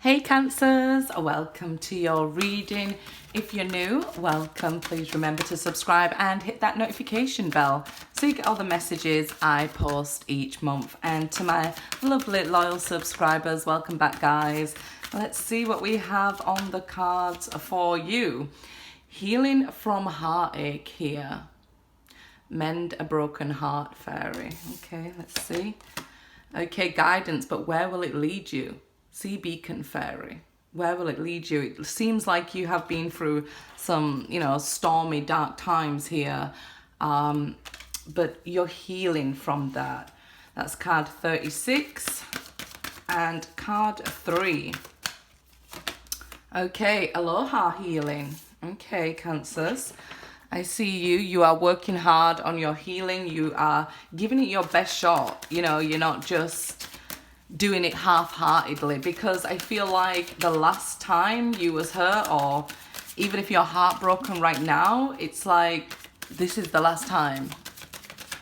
Hey Cancers, welcome to your reading. If you're new, welcome. Please remember to subscribe and hit that notification bell so you get all the messages I post each month. And to my lovely loyal subscribers, welcome back guys. Let's see what we have on the cards for you. Healing from heartache here. Mend a broken heart, fairy. Okay, let's see. Okay, guidance, but where will it lead you? Sea beacon, fairy. Where will it lead you? It seems like you have been through some, stormy, dark times here. But you're healing from that. That's card 36 and card 3. Okay, aloha healing. Okay, Cancers. I see you. You are working hard on your healing. You are giving it your best shot. You're not just doing it half-heartedly, because I feel like the last time you was hurt, or even if you're heartbroken right now, it's like this is the last time.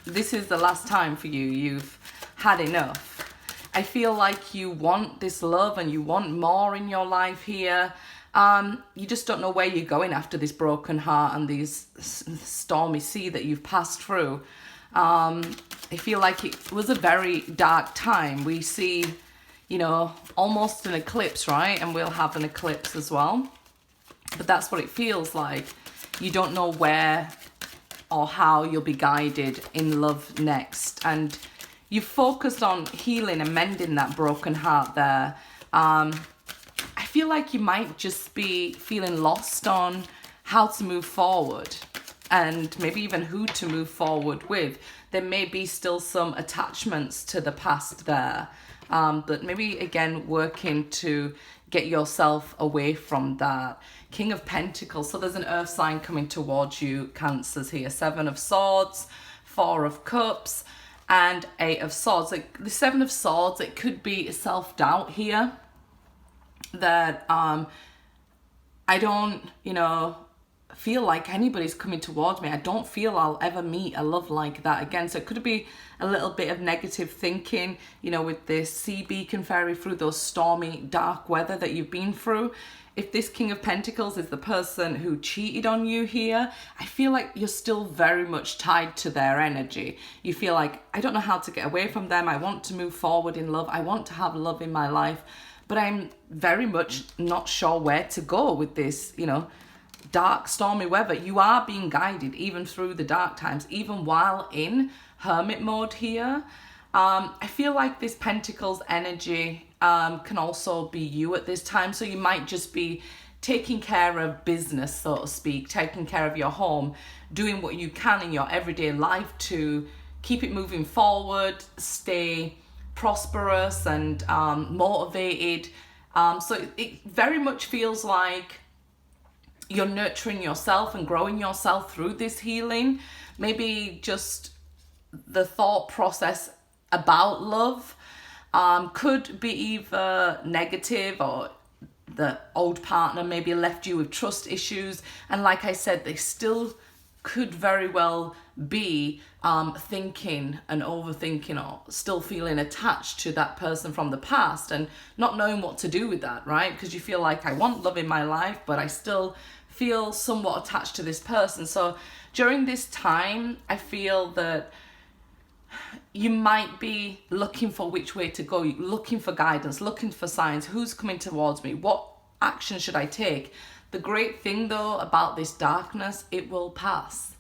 This is the last time for you. You've had enough. I feel like you want this love and you want more in your life here. You just don't know where you're going after this broken heart and this stormy sea that you've passed through. I feel like it was a very dark time. We see, almost an eclipse, right? And we'll have an eclipse as well. But that's what it feels like. You don't know where or how you'll be guided in love next. And you focused on healing and mending that broken heart there. I feel like you might just be feeling lost on how to move forward and maybe even who to move forward with. There may be still some attachments to the past there, but maybe again working to get yourself away from that. King of Pentacles, so there's an earth sign coming towards you, Cancers here. 7 of Swords, 4 of Cups, and 8 of Swords. Like the 7 of Swords, it could be self-doubt here, that I don't, feel like anybody's coming towards me. I don't feel I'll ever meet a love like that again. So it could be a little bit of negative thinking, with this sea beacon fairy, through those stormy, dark weather that you've been through. If this King of Pentacles is the person who cheated on you here, I feel like you're still very much tied to their energy. You feel like, I don't know how to get away from them. I want to move forward in love. I want to have love in my life, but I'm very much not sure where to go with this, dark, stormy weather. You are being guided even through the dark times, even while in hermit mode here. I feel like this Pentacles energy can also be you at this time. So you might just be taking care of business, so to speak, taking care of your home, doing what you can in your everyday life to keep it moving forward, stay prosperous and motivated. So it very much feels like you're nurturing yourself and growing yourself through this healing. Maybe just the thought process about love could be either negative, or the old partner maybe left you with trust issues. And like I said, they still could very well be thinking and overthinking, or still feeling attached to that person from the past and not knowing what to do with that, right? Because you feel like, I want love in my life, but I still feel somewhat attached to this person. So during this time, I feel that you might be looking for which way to go, looking for guidance, looking for signs. Who's coming towards me? What action should I take? The great thing though about this darkness, it will pass.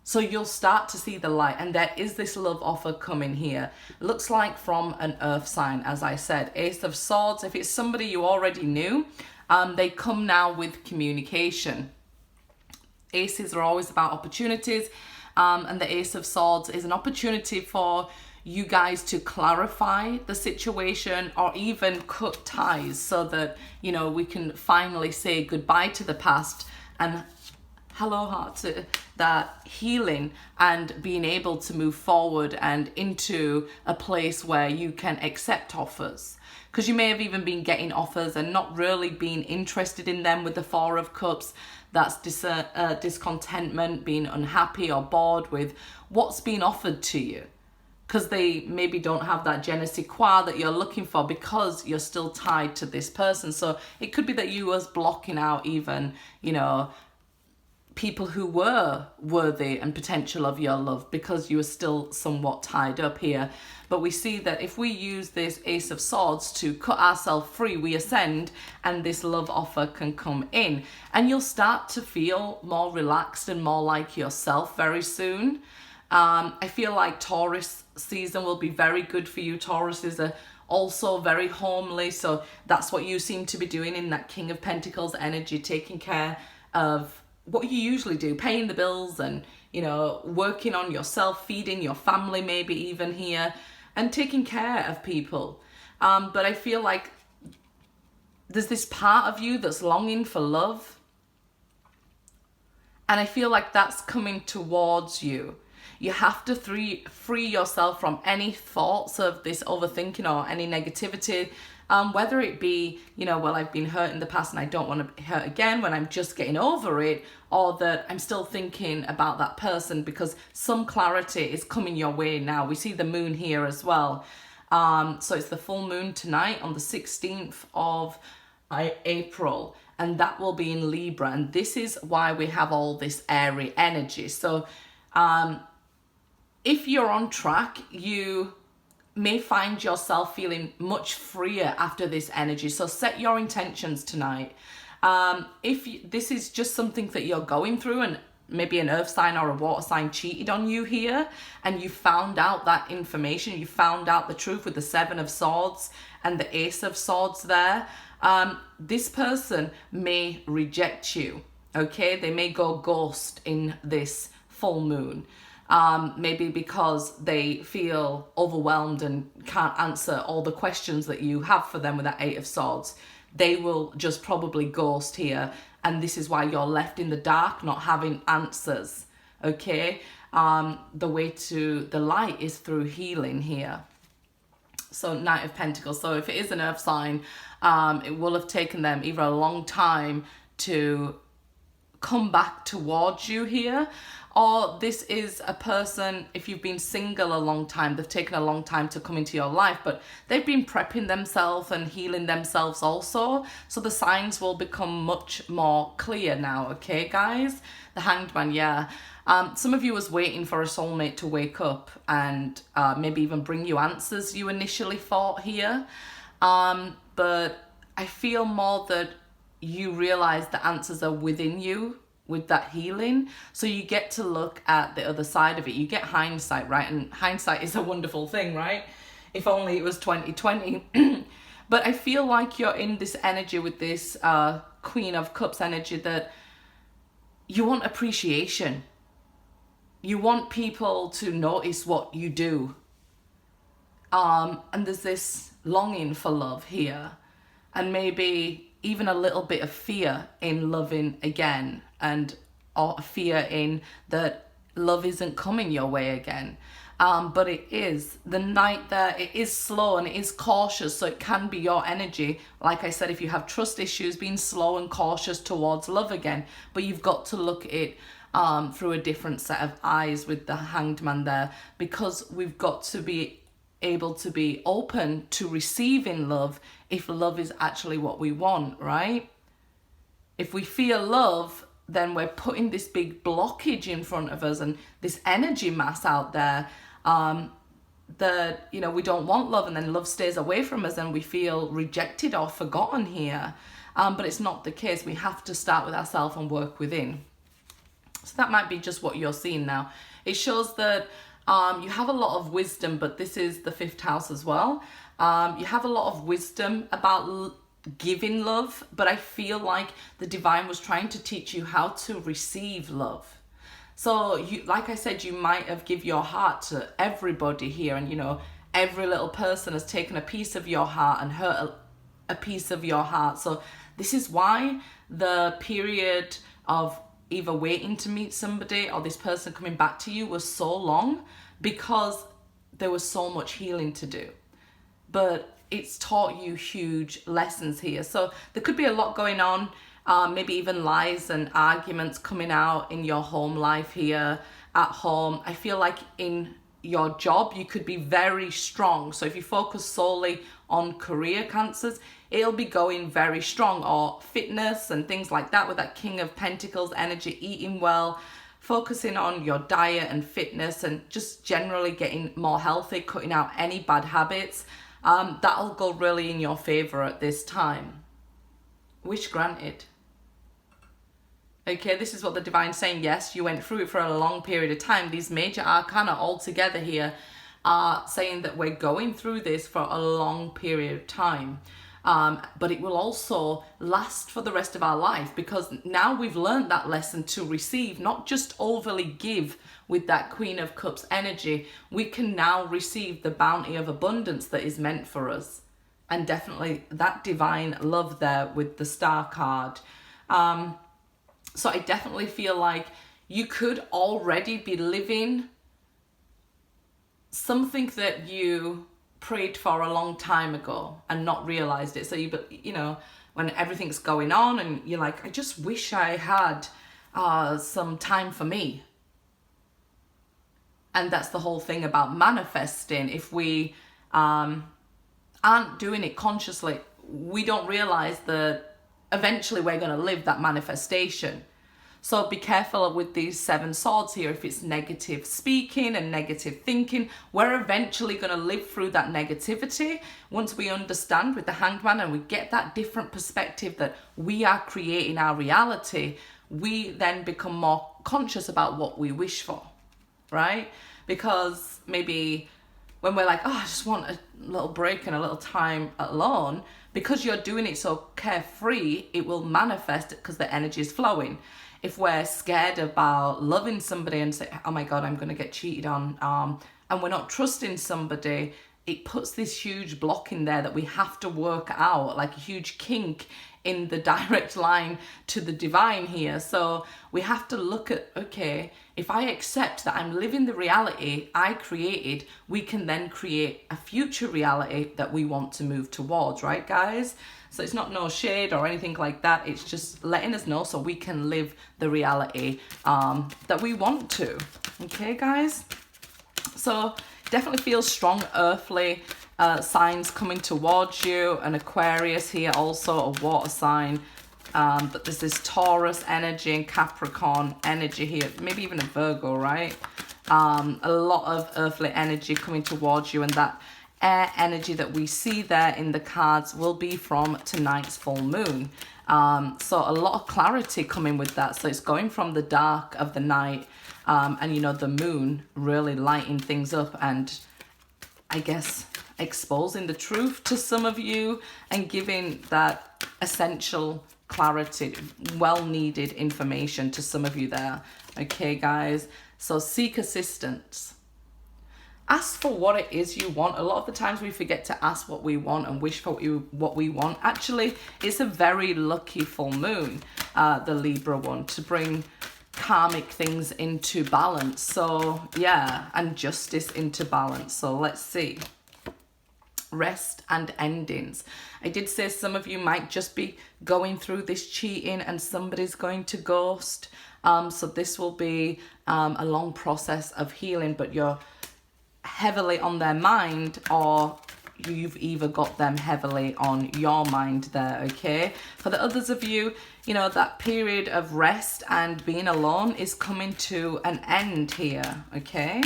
So you'll start to see the light, and there is this love offer coming here. Looks like from an earth sign, as I said. Ace of Swords, if it's somebody you already knew, they come now with communication. Aces are always about opportunities, and the Ace of Swords is an opportunity for you guys to clarify the situation, or even cut ties, so that, we can finally say goodbye to the past and aloha to that healing, and being able to move forward and into a place where you can accept offers. Because you may have even been getting offers and not really being interested in them with the 4 of Cups. That's discontentment, being unhappy or bored with what's being offered to you. because they maybe don't have that je ne sais quoi that you're looking for, because you're still tied to this person. So it could be that you was blocking out even, you know, people who were worthy and potential of your love because you were still somewhat tied up here. But we see that if we use this Ace of Swords to cut ourselves free, we ascend and this love offer can come in. And you'll start to feel more relaxed and more like yourself very soon. I feel like Taurus season will be very good for you. Taurus is also very homely. So that's what you seem to be doing in that King of Pentacles energy, taking care of what you usually do, paying the bills and, you know, working on yourself, feeding your family maybe even here, and taking care of people. But I feel like there's this part of you that's longing for love. And I feel like that's coming towards you. You have to free yourself from any thoughts of this overthinking or any negativity. Whether it be, you know, well, I've been hurt in the past and I don't want to be hurt again, when I'm just getting over it, or that I'm still thinking about that person, because some clarity is coming your way now. We see the moon here as well. So it's the full moon tonight on the 16th of April, and that will be in Libra. And this is why we have all this airy energy. So if you're on track, you may find yourself feeling much freer after this energy. So set your intentions tonight. This is just something that you're going through, and maybe an earth sign or a water sign cheated on you here, and you found out that information, you found out the truth with the Seven of Swords and the Ace of Swords there, this person may reject you, okay? They may go ghost in this full moon. Maybe because they feel overwhelmed and can't answer all the questions that you have for them with that Eight of Swords. They will just probably ghost here, and this is why you're left in the dark, not having answers, okay? The way to the light is through healing here. So Knight of Pentacles. So if it is an earth sign, it will have taken them either a long time to come back towards you here, or this is a person, if you've been single a long time, they've taken a long time to come into your life, but they've been prepping themselves and healing themselves also. So the signs will become much more clear now, okay, guys? The Hanged Man, yeah. Some of you was waiting for a soulmate to wake up and maybe even bring you answers you initially thought here. But I feel more that you realize the answers are within you with that healing. So you get to look at the other side of it. You get hindsight, right? And hindsight is a wonderful thing, right? If only it was 2020. But I feel like you're in this energy with this Queen of Cups energy that you want appreciation. You want people to notice what you do. And there's this longing for love here. And maybe even a little bit of fear in loving again, and or fear in that love isn't coming your way again. But it is. The Knight there, it is slow and it is cautious, so it can be your energy. Like I said, if you have trust issues, being slow and cautious towards love again. But you've got to look at it through a different set of eyes with the Hanged Man there, because we've got to be able to be open to receiving love if love is actually what we want, right? If we feel love, then we're putting this big blockage in front of us and this energy mass out there that, you know, we don't want love, and then love stays away from us and we feel rejected or forgotten here. But it's not the case. We have to start with ourselves and work within. So that might be just what you're seeing now. It shows that you have a lot of wisdom, but this is the 5th house as well. You have a lot of wisdom about giving love, but I feel like the divine was trying to teach you how to receive love. So you, like I said, you might have give your heart to everybody here, and you know, every little person has taken a piece of your heart and hurt a piece of your heart. So this is why the period of either waiting to meet somebody or this person coming back to you was so long, because there was so much healing to do. But it's taught you huge lessons here. So there could be a lot going on, maybe even lies and arguments coming out in your home life here at home. I feel like in your job, you could be very strong. So if you focus solely on career, Cancers, it'll be going very strong. Or fitness and things like that with that King of Pentacles energy, eating well, focusing on your diet and fitness and just generally getting more healthy, cutting out any bad habits. That'll go really in your favor at this time. Wish granted. Okay, this is what the Divine's saying. Yes, you went through it for a long period of time. These major arcana all together here are saying that we're going through this for a long period of time. But it will also last for the rest of our life, because now we've learned that lesson to receive, not just overly give with that Queen of Cups energy. We can now receive the bounty of abundance that is meant for us. And definitely that divine love there with the Star card. So I definitely feel like you could already be living something that you prayed for a long time ago and not realized it. So you know, when everything's going on and you're like, I just wish I had some time for me. And that's the whole thing about manifesting. If we aren't doing it consciously, we don't realize that eventually we're going to live that manifestation. So be careful with these 7 swords here. If it's negative speaking and negative thinking, we're eventually going to live through that negativity. Once we understand with the Hanged Man and we get that different perspective that we are creating our reality, we then become more conscious about what we wish for, right? Because maybe when we're like, oh, I just want a little break and a little time alone, because you're doing it so carefree, it will manifest because the energy is flowing. If we're scared about loving somebody and say, oh my God, I'm going to get cheated on, and we're not trusting somebody, it puts this huge block in there that we have to work out, like a huge kink in the direct line to the divine here. So we have to look at, okay, if I accept that I'm living the reality I created, we can then create a future reality that we want to move towards, right, guys? So it's not no shade or anything like that. It's just letting us know so we can live the reality that we want to. Okay, guys? So definitely feel strong earthly signs coming towards you. An Aquarius here, also a water sign. But there's this Taurus energy and Capricorn energy here. Maybe even a Virgo, right? A lot of earthly energy coming towards you, and that air energy that we see there in the cards will be from tonight's full moon. So a lot of clarity coming with that. So it's going from the dark of the night and, you know, the moon really lighting things up and I guess exposing the truth to some of you and giving that essential clarity, well-needed information to some of you there. Okay, guys? So seek assistance. Ask for what it is you want. A lot of the times we forget to ask what we want and wish for what we want. Actually, it's a very lucky full moon, the Libra one, to bring karmic things into balance. So yeah, and justice into balance. So let's see. Rest and endings. I did say some of you might just be going through this cheating and somebody's going to ghost. So this will be a long process of healing, but you're heavily on their mind, or you've either got them heavily on your mind there. Okay, for the others of you, you know, that period of rest and being alone is coming to an end here. Okay,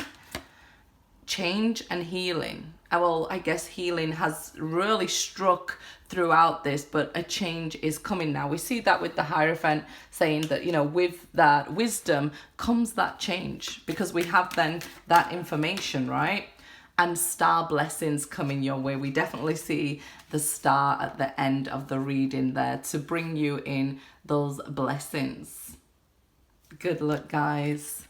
change and healing. Well, I guess healing has really struck throughout this, but a change is coming now. We see that with the Hierophant saying that, you know, with that wisdom comes that change, because we have then that information, right? And star blessings coming your way. We definitely see the star at the end of the reading there to bring you in those blessings. Good luck, guys.